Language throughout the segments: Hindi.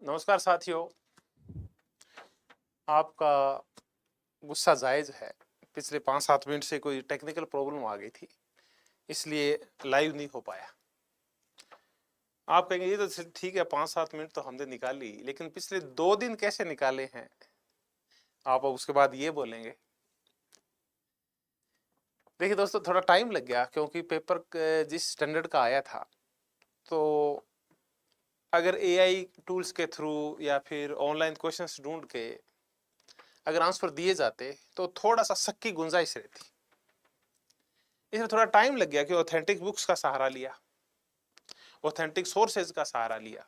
नमस्कार साथियों। आपका गुस्सा जायज़ है। पिछले 5-7 मिनट से कोई टेक्निकल प्रॉब्लम आ गई थी, इसलिए लाइव नहीं हो पाया। आप कहेंगे ये तो ठीक है, 5-7 मिनट तो हमने निकाली, लेकिन पिछले 2 दिन कैसे निकाले हैं आप अब उसके बाद ये बोलेंगे। देखिए दोस्तों, थोड़ा टाइम लग गया क्योंकि पेपर जिस स्टैंडर्ड का आया था, तो अगर एआई टूल्स के थ्रू या फिर ऑनलाइन क्वेश्चंस ढूंढ के अगर आंसर दिए जाते तो थोड़ा सा शक की गुंजाइश रहती। इसमें थोड़ा टाइम लग गया कि ऑथेंटिक बुक्स का सहारा लिया, ऑथेंटिक सोर्सेज का सहारा लिया,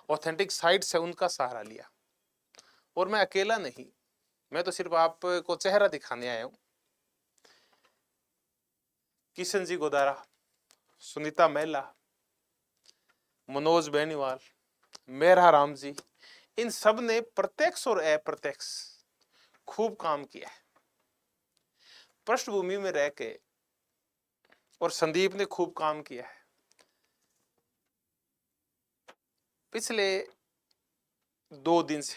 ऑथेंटिक साइट्स है उनका सहारा लिया। और मैं अकेला नहीं, मैं तो सिर्फ आपको चेहरा दिखाने आया हूं। किशन जी गोदारा, सुनीता महिला, मनोज बेनीवाल, मेहरा राम जी, इन सब ने प्रत्यक्ष और अप्रत्यक्ष खूब काम किया है पृष्ठभूमि में रह के, और संदीप ने खूब काम किया है। पिछले 2 दिन से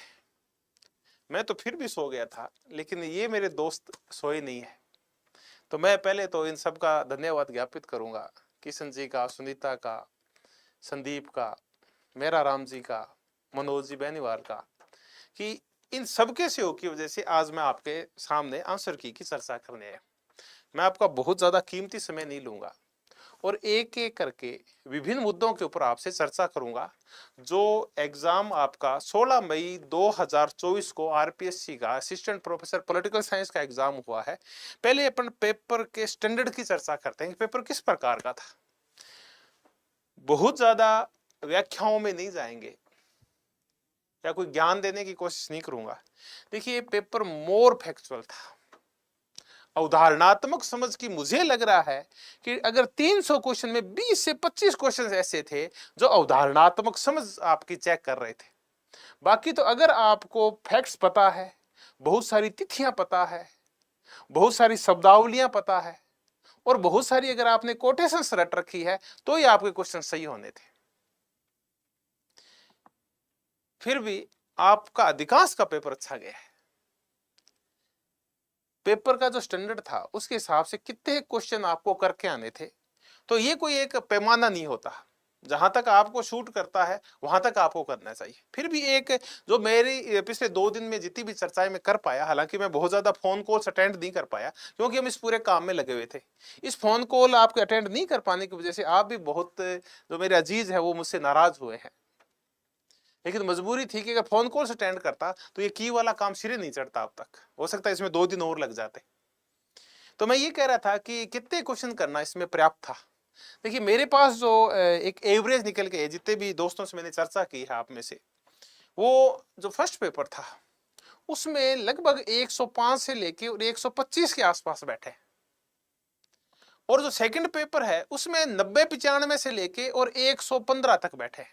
मैं तो फिर भी सो गया था, लेकिन ये मेरे दोस्त सोए नहीं है। तो मैं पहले तो इन सब का धन्यवाद ज्ञापित करूंगा, किशन जी का, सुनीता का, संदीप का, मेरा राम जी का, मनोज जी बेनीवाल का, कि इन सबके सहयोग की वजह से आज मैं आपके सामने आंसर की चर्चा करने आया। मैं आपका बहुत ज्यादा कीमती समय नहीं लूंगा और एक एक करके विभिन्न मुद्दों के ऊपर आपसे चर्चा करूंगा। जो एग्जाम आपका 16 मई 2024 को आरपीएससी का असिस्टेंट प्रोफेसर पॉलिटिकल साइंस का एग्जाम हुआ है। पहले अपन पेपर के स्टैंडर्ड की चर्चा करते हैं कि पेपर किस प्रकार का था। बहुत ज्यादा व्याख्याओं में नहीं जाएंगे या कोई ज्ञान देने की कोशिश नहीं करूंगा। देखिए, पेपर मोर फैक्चुअल था, अवधारणात्मक समझ की। मुझे लग रहा है कि अगर 300 क्वेश्चन में 20 से 25 क्वेश्चन ऐसे थे जो अवधारणात्मक समझ आपकी चेक कर रहे थे। बाकी तो अगर आपको फैक्ट्स पता है, बहुत सारी तिथियां पता है, बहुत सारी शब्दावलियां पता है और बहुत सारी अगर आपने कोटेशंस रट रखी है, तो ही आपके क्वेश्चन सही होने थे। फिर भी आपका अधिकांश का पेपर अच्छा गया है। पेपर का जो स्टैंडर्ड था उसके हिसाब से कितने क्वेश्चन आपको करके आने थे, तो ये कोई एक पैमाना नहीं होता। जहां तक आपको शूट करता है वहां तक आपको करना चाहिए। फिर भी एक जो मेरी पिछले 2 दिन में जितनी भी चर्चाएं मैं कर पाया, हालांकि मैं बहुत ज्यादा फोन कॉल्स अटेंड नहीं कर पाया क्योंकि हम इस पूरे काम में लगे हुए थे। इस फोन कॉल आपके अटेंड नहीं कर पाने की वजह से आप भी बहुत, जो मेरे अजीज है वो मुझसे नाराज हुए हैं। लेकिन मजबूरी थी कि अगर फोन कॉल से अटेंड करता तो ये की वाला काम सिरे नहीं चढ़ता। अब तक हो सकता है इसमें 2 दिन और लग जाते। तो मैं ये कह रहा था कि कितने क्वेश्चन करना इसमें पर्याप्त था। देखिए, मेरे पास जो एक एवरेज निकल के, जितने भी दोस्तों से मैंने चर्चा की है आप में से, वो जो फर्स्ट पेपर था उसमें लगभग 105 से लेके और 125 के आसपास बैठे, और जो सेकंड पेपर है उसमें 90-95 से लेके और 115 तक बैठे।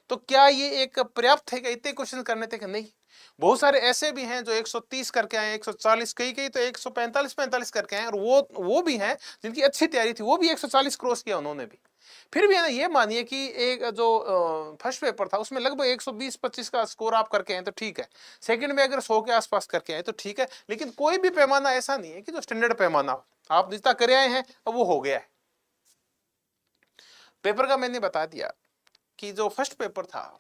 तो क्या ये एक पर्याप्त है कि इतने क्वेश्चन करने थे? कि नहीं, बहुत सारे ऐसे भी हैं जो 130 करके आए, 140, कई कई तो 145 करके आए, और वो भी हैं जिनकी अच्छी तैयारी थी, वो भी 140 क्रॉस किया उन्होंने भी। फिर भी है ना, ये मानिए कि एक जो फर्स्ट पेपर था उसमें लगभग 120-25 का स्कोर आप करके आए तो ठीक है। सेकंड में अगर 100 के आसपास करके आए तो ठीक है, लेकिन कोई भी पैमाना ऐसा नहीं है कि जो स्टैंडर्ड पैमाना हो। आप जितना करे आए हैं अब वो हो गया है। पेपर का मैंने बता दिया कि जो फर्स्ट पेपर था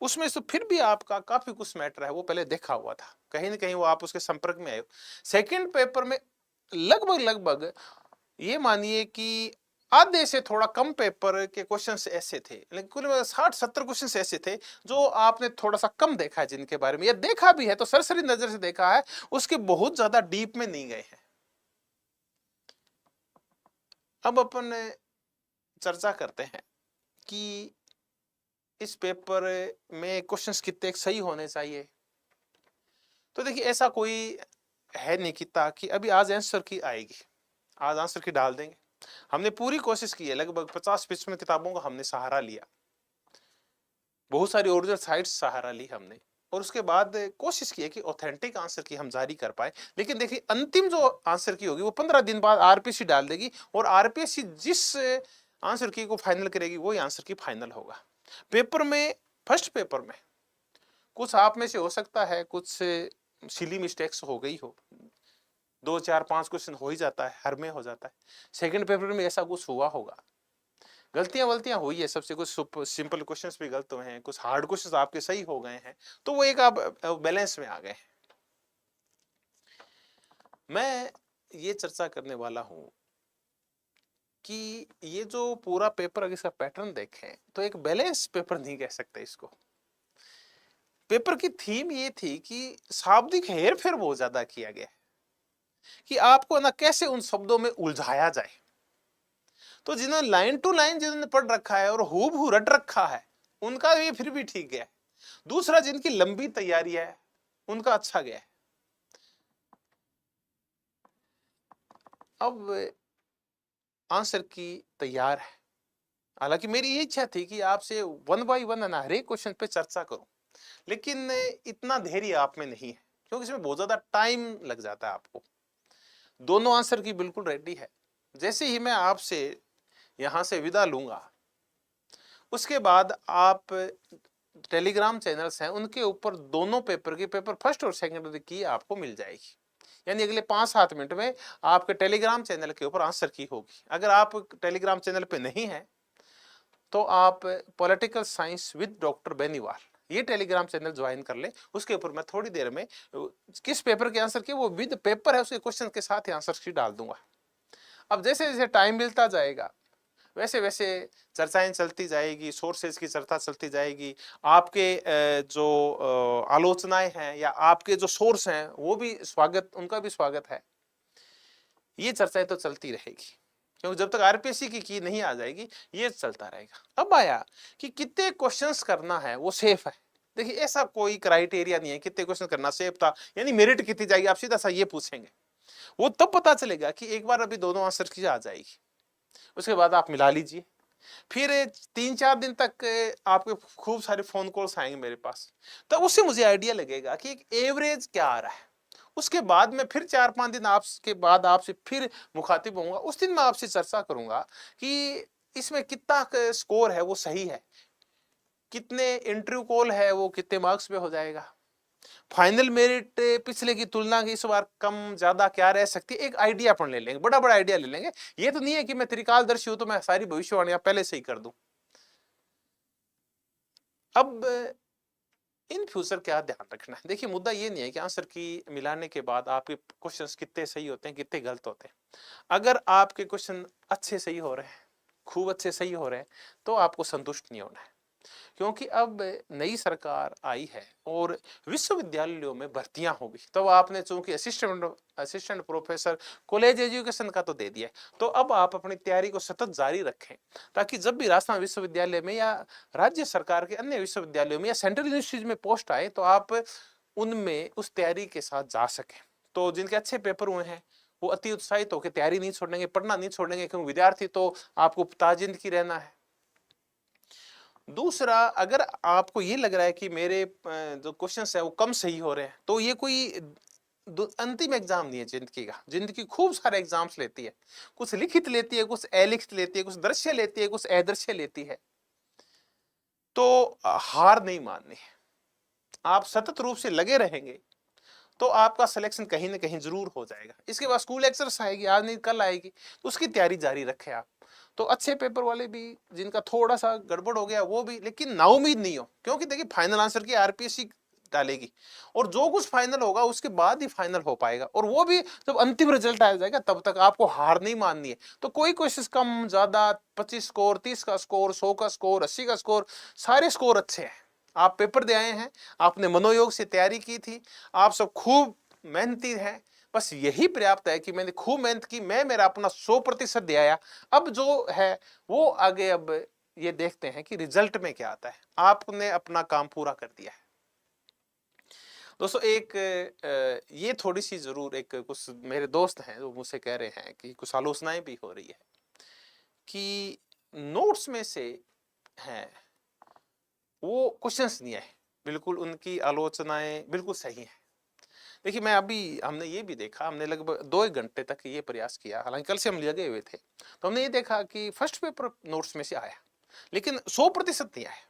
उसमें से फिर भी आपका काफी कुछ मैटर है वो पहले देखा हुआ था, कहीं ना कहीं वो आप उसके संपर्क में आए। सेकंड पेपर में लगभग ये मानिए कि आधे से थोड़ा कम पेपर के क्वेश्चंस ऐसे थे, लेकिन कुल 60-70 क्वेश्चंस ऐसे थे जो आपने थोड़ा सा कम देखा है, जिनके बारे में या देखा भी है तो सरसरी नजर से देखा है, उसके बहुत ज्यादा डीप में नहीं गए हैं। अब अपन चर्चा करते हैं कि इस पेपर में क्वेश्चंस कितने सही होने चाहिए। तो देखिए, ऐसा कोई है नहीं किता कि अभी आज आंसर की आएगी, आज आंसर की डाल देंगे। हमने पूरी कोशिश की है, लगभग 50-55 किताबों का हमने सहारा लिया, बहुत सारी ओरिजिनल साइट्स सहारा ली हमने, और उसके बाद कोशिश की है कि ऑथेंटिक आंसर की हम जारी कर पाए। लेकिन देखिए, अंतिम जो आंसर की होगी वो 15 दिन बाद आरपीएससी डाल देगी, और आरपीएससी जिस आंसर की को फाइनल करेगी वही आंसर की फाइनल होगा। पेपर में फर्स्ट पेपर में कुछ आप में से हो सकता है कुछ सिली मिस्टेक्स हो गई हो, 2 4 5 क्वेश्चन हो ही जाता है, हर में हो जाता है। सेकंड पेपर में ऐसा कुछ हुआ होगा, गलतियां हुई है सबसे, कुछ सिंपल क्वेश्चंस भी गलत हुए हैं, कुछ हार्ड क्वेश्चंस आपके सही हो गए हैं, तो वो एक आप बैलेंस में आ गए हैं। मैं ये चर्चा करने वाला हूं कि ये जो पूरा पेपर अगर इसका पैटर्न देखें तो एक बैलेंस पेपर नहीं कह सकते इसको। पेपर की थीम ये थी कि शाब्दिक हेर फेर बहुत ज्यादा किया गया है कि आपको ना कैसे उन शब्दों में उलझाया जाए। तो जिन्होंने लाइन टू लाइन जिन्होंने पढ़ रखा है और हूबहू रट रखा है उनका ये फिर भी ठीक गया है। दूसरा जिनकी लंबी तैयारी है उनका अच्छा गया है। अब आंसर की तैयार है। हालांकि मेरी ये इच्छा थी कि आपसे 1 बाय 1 हर एक क्वेश्चन पे चर्चा करूं, लेकिन इतना धैर्य आप में नहीं है क्योंकि इसमें बहुत ज्यादा टाइम लग जाता है आपको। दोनों आंसर की बिल्कुल रेडी है। जैसे ही मैं आपसे यहां से विदा लूंगा उसके बाद आप टेलीग्राम चैनल्स हैं उनके ऊपर दोनों पेपर की, पेपर फर्स्ट और सेकंड की आपको मिल जाएगी। यानी अगले 5-7 मिनट में आपके टेलीग्राम चैनल के ऊपर आंसर की होगी। अगर आप टेलीग्राम चैनल पे नहीं है तो आप political science with doctor Beniwal ये टेलीग्राम चैनल ज्वाइन कर ले। उसके ऊपर मैं थोड़ी देर में किस पेपर के आंसर के वो विद पेपर है उसके क्वेश्चन के साथ ही आंसर शीट डाल दूंगा। अब जैसे जैसे टाइम मिलता जाएगा वैसे वैसे चर्चाएं चलती जाएगी, सोर्सेज की चर्चा चलती जाएगी, आपके जो आलोचनाएं हैं या आपके जो सोर्स हैं वो भी स्वागत, उनका भी स्वागत है। ये चर्चाएं तो चलती रहेगी क्योंकि जब तक आरपीएससी की नहीं आ जाएगी ये चलता रहेगा। अब आया कि कितने क्वेश्चंस करना है वो सेफ है। देखिए ऐसा कोई क्राइटेरिया नहीं है कितने क्वेश्चन करना सेफ था, यानी मेरिट कितनी जाएगी आप सीधा सा ये पूछेंगे, वो तब पता चलेगा कि एक बार अभी दोनों आंसर की आ जाएगी, उसके बाद आप मिला लीजिए। फिर 3-4 दिन तक आपके खूब सारे फोन कॉल्स आएंगे मेरे पास, तब उससे मुझे आइडिया लगेगा कि एक एवरेज क्या आ रहा है। उसके बाद में फिर 4-5 दिन आपके बाद आपसे फिर मुखातिब होऊंगा, उस दिन मैं आपसे चर्चा करूंगा कि इसमें कितना स्कोर है वो सही है, कितने इंटरव्यू कॉल है वो कितने मार्क्स पे हो जाएगा, फाइनल मेरिट पिछले की तुलना की इस बार कम ज्यादा क्या रह सकती है, एक आइडिया अपन ले लेंगे, बड़ा बड़ा आइडिया ले लेंगे। ये तो नहीं है कि मैं त्रिकालदर्शी हूं तो मैं सारी भविष्यवाणियां पहले से ही कर दूं। अब इन फ्यूचर क्या ध्यान रखना है, देखिए मुद्दा ये नहीं है कि आंसर की मिलाने के बाद आपके क्वेश्चंस कितने सही होते हैं कितने गलत होते हैं। अगर आपके क्वेश्चन अच्छे सही हो रहे हैं, खूब अच्छे सही हो रहे हैं, तो आपको संतुष्ट नहीं होना है क्योंकि अब नई सरकार आई है और विश्वविद्यालयों में भर्तियां होगी। तो आपने चूंकि असिस्टेंट प्रोफेसर कॉलेज एजुकेशन का तो दे दिया, तो अब आप अपनी तैयारी को सतत जारी रखें ताकि जब भी राजस्थान विश्वविद्यालय में या राज्य सरकार के अन्य विश्वविद्यालयों में या सेंट्रल यूनिवर्सिटीज में पोस्ट आए तो आप उनमें उस तैयारी के साथ जा सकें। तो जिनके अच्छे पेपर हुए हैं वो अति उत्साहित होकर तैयारी नहीं छोड़ेंगे, पढ़ना नहीं छोड़ेंगे, क्योंकि विद्यार्थी तो आपको ताजिंदगी रहना है। दूसरा, अगर आपको ये लग रहा है कि मेरे जो क्वेश्चंस है वो कम सही हो रहे हैं, तो ये कोई अंतिम एग्जाम नहीं है जिंदगी का। जिंदगी खूब सारे एग्जाम्स लेती है, कुछ लिखित लेती है, कुछ अलिखित लेती है, कुछ दृश्य लेती है, कुछ अदृश्य लेती है। तो हार नहीं माननी है, आप सतत रूप से लगे रहेंगे तो आपका सिलेक्शन कहीं ना कहीं जरूर हो जाएगा। इसके बाद स्कूल लेक्चर्स आएगी, आज नहीं कल आएगी, तो उसकी तैयारी जारी रखें आप। तो अच्छे पेपर वाले भी जिनका थोड़ा सा गड़बड़ हो गया वो भी, लेकिन नाउम्मीद नहीं हो, क्योंकि देखिए फाइनल आंसर की आरपीएससी डालेगी और जो कुछ फाइनल होगा उसके बाद ही फाइनल हो पाएगा, और वो भी जब अंतिम रिजल्ट आ जाएगा तब तक आपको हार नहीं माननी है। तो कोई क्वेश्चन कम ज्यादा, 25 स्कोर, 30 का स्कोर, 100 का स्कोर, 80 का स्कोर, सारे स्कोर अच्छे हैं। आप पेपर दे आए हैं, आपने मनोयोग से तैयारी की थी, आप सब खूब मेहनती हैं, बस यही पर्याप्त है कि मैंने खूब मेहनत की, मैं मेरा अपना 100% दे आया। अब जो है वो आगे अब ये देखते हैं कि रिजल्ट में क्या आता है। आपने अपना काम पूरा कर दिया है। दोस्तों एक ये थोड़ी सी जरूर, एक कुछ मेरे दोस्त हैं जो मुझसे कह रहे हैं कि कुछ आलोचनाएं भी हो रही है कि नोट्स में से हैं वो क्वेश्चंस नहीं है, बिल्कुल उनकी आलोचनाएं बिल्कुल सही हैं। देखिए मैं अभी, हमने ये भी देखा, हमने लगभग 2-1 घंटे तक ये प्रयास किया, हालांकि कल से हम लगे हुए थे, तो हमने ये देखा कि फर्स्ट पेपर नोट्स में से आया लेकिन 100% नहीं आया।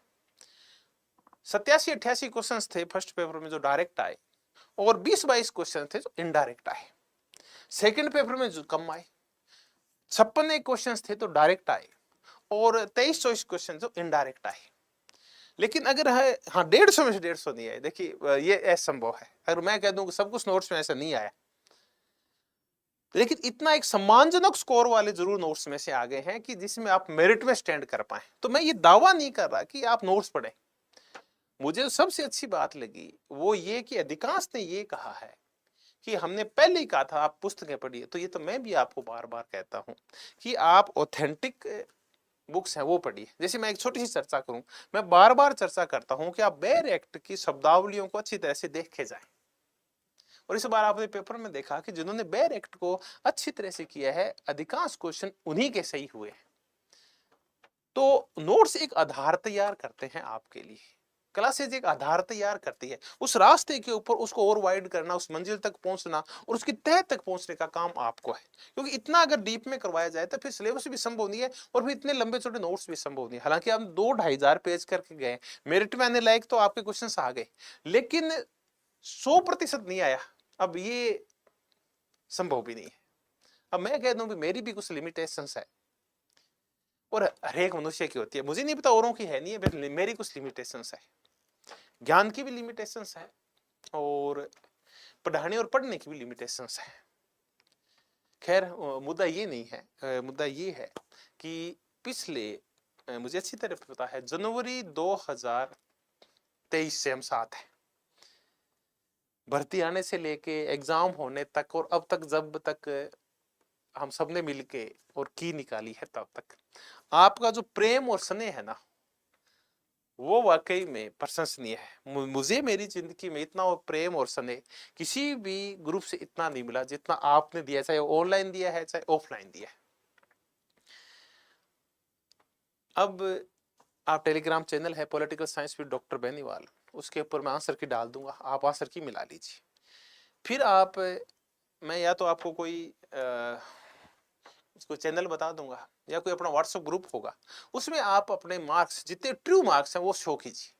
87-88 क्वेश्चन थे फर्स्ट पेपर में जो डायरेक्ट आए, और 20-22 क्वेश्चन थे जो इनडायरेक्ट आए। सेकंड पेपर में जो कम आए, 56 क्वेश्चन थे तो डायरेक्ट आए, और 23-24 क्वेश्चन जो इनडायरेक्ट आए। लेकिन अगर है हाँ 150 में से 150 नहीं आए, देखिए ये असंभव है। अगर मैं कह दूं कि सब कुछ नोट्स में ऐसा नहीं आया, लेकिन इतना एक सम्मानजनक स्कोर वाले जरूर नोट्स में से आ गए हैं कि जिसमें आप मेरिट में स्टैंड कर पाए। तो मैं ये दावा नहीं कर रहा कि आप नोट्स पढ़ें। मुझे जो सबसे अच्छी बात लगी वो ये कि अधिकांश ने ये कहा है कि हमने पहले ही कहा था आप पुस्तकें पढ़िए। तो ये तो मैं भी आपको बार बार कहता हूं कि आप ऑथेंटिक बुक्स हैं वो पढ़िए। जैसे मैं एक छोटी सी चर्चा करूं, मैं बार बार चर्चा करता हूं कि आप बेयर एक्ट की शब्दावलियों को अच्छी तरह से देख के जाएं। और इस बार आपने पेपर में देखा कि जिन्होंने बेयर एक्ट को अच्छी तरह से किया है, अधिकांश क्वेश्चन उन्हीं के सही हुए हैं। तो नोट्स एक आधार तैयार करते हैं आपके लिए, क्लासेज एक आधार तैयार करती है। उस रास्ते के ऊपर उसको और वाइड करना, उस मंजिल तक पहुंचना और उसकी तह तक पहुंचने का काम आपको है। क्योंकि इतना अगर डीप में करवाया जाए तो फिर सिलेबस भी संभव नहीं है और फिर इतने लंबे छोटे नोट्स भी संभव नहीं है। हालांकि हम 2-2.5 हजार पेज करके गए, मेरिट में आने लायक तो आपके क्वेश्चन आ गए, लेकिन 100% नहीं आया, अब ये संभव भी नहीं है। अब मैं कह दूं भी मेरी भी कुछ लिमिटेशंस है, और हर एक मनुष्य की होती है। मुझे नहीं पता औरों की है नहीं है, मेरी कुछ लिमिटेशंस है। ज्ञान की भी लिमिटेशंस है और पढ़ाने और पढ़ने की भी लिमिटेशंस है। खैर मुद्दा ये नहीं है, मुद्दा ये है कि पिछले मुझे अच्छी तरह पता है जनवरी 2023 से हम साथ हैं। भर्ती आने से लेके एग्जाम होने तक और अब तक जब तक हम सबने मिलके और की निकाली है, तब तक आपका जो प्रेम और स्नेह है ना, वो वाकई में प्रशंसनीय है। मुझे मेरी जिंदगी में इतना प्रेम और स्नेह किसी भी ग्रुप से इतना नहीं मिला जितना आपने दिया, चाहे ऑनलाइन दिया है चाहे ऑफलाइन दिया है। अब आप टेलीग्राम चैनल है political science with doctor Beniwal, उसके ऊपर मैं आंसर की डाल दूंगा, आप आंसर की मिला लीजिए। फिर आप मैं या तो आपको कोई उसको चैनल बता दूंगा या कोई अपना व्हाट्सएप ग्रुप होगा, उसमें आप अपने मार्क्स जितने ट्रू मार्क्स हैं वो शो कीजिए।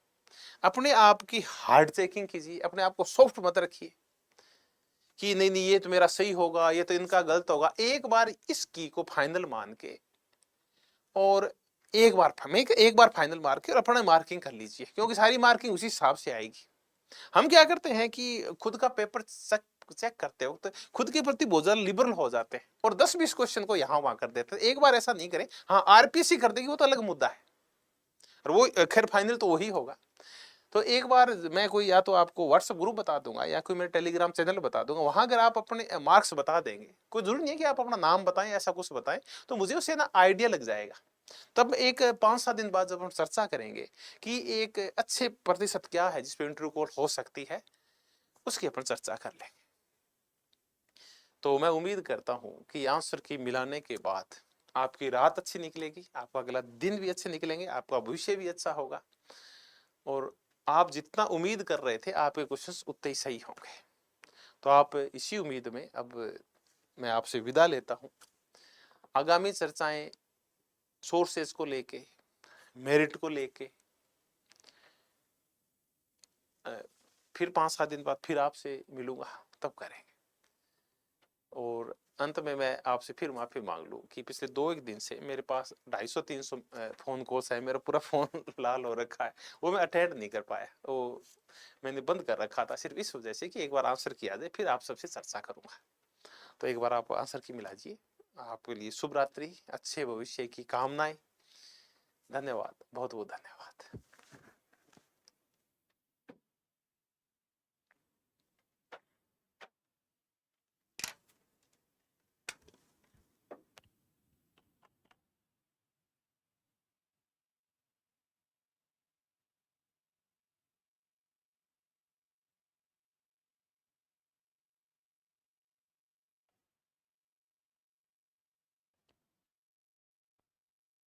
अपने आप की हार्ड चेकिंग कीजिए, अपने आप को सॉफ्ट मत रखिए कि नहीं नहीं ये तो मेरा सही होगा, ये तो इनका गलत होगा। एक बार इस की को फाइनल मान के और एक बार फाइनल मार के और अपना मार्किंग कर लीजिए, क्योंकि सारी मार्किंग उसी हिसाब से आएगी। हम क्या करते हैं कि खुद का पेपर चेक करते हो तो खुद के प्रति बहुत ज्यादा लिबरल हो जाते हैं और 10-20 क्वेश्चन को यहाँ वहां कर देते हैं। एक बार ऐसा नहीं करें। हाँ आरपीसी कर देगी वो तो अलग मुद्दा है, और वो खैर फाइनल तो वही होगा। तो एक बार मैं कोई या तो आपको व्हाट्सएप ग्रुप बता दूंगा या कोई मेरे टेलीग्राम चैनल बता दूंगा, वहां अगर आप अपने मार्क्स बता देंगे, कोई जरूरी नहीं है कि आप अपना नाम बताएं, ऐसा कुछ बताएं, तो मुझे उससे ना आइडिया लग जाएगा। तब एक 5-7 दिन बाद जब हम चर्चा करेंगे कि एक अच्छे प्रतिशत क्या है जिसपे इंटरव्यू कॉल हो सकती है, उसकी अपन चर्चा कर लेंगे। तो मैं उम्मीद करता हूं कि आंसर की मिलाने के बाद आपकी रात अच्छी निकलेगी, आपका अगला दिन भी अच्छे निकलेंगे, आपका भविष्य भी अच्छा होगा, और आप जितना उम्मीद कर रहे थे आपके क्वेश्चंस उतने ही सही होंगे। तो आप इसी उम्मीद में अब मैं आपसे विदा लेता हूं। आगामी चर्चाएं सोर्सेज को लेके, मेरिट को लेके फिर 5-7 दिन बाद फिर आपसे मिलूंगा, तब करेंगे। और अंत में मैं आपसे फिर माफी मांग लूं कि पिछले 2-1 दिन से मेरे पास 250-300 फोन कॉल्स है, मेरा पूरा फोन लाल हो रखा है, वो मैं अटेंड नहीं कर पाया, वो मैंने बंद कर रखा था सिर्फ इस वजह से कि एक बार आंसर किया जाए फिर आप सबसे चर्चा करूंगा। तो एक बार आप आंसर की मिलाइए। आपके लिए शुभ रात्रि, अच्छे भविष्य की कामनाएं। धन्यवाद, बहुत बहुत धन्यवाद।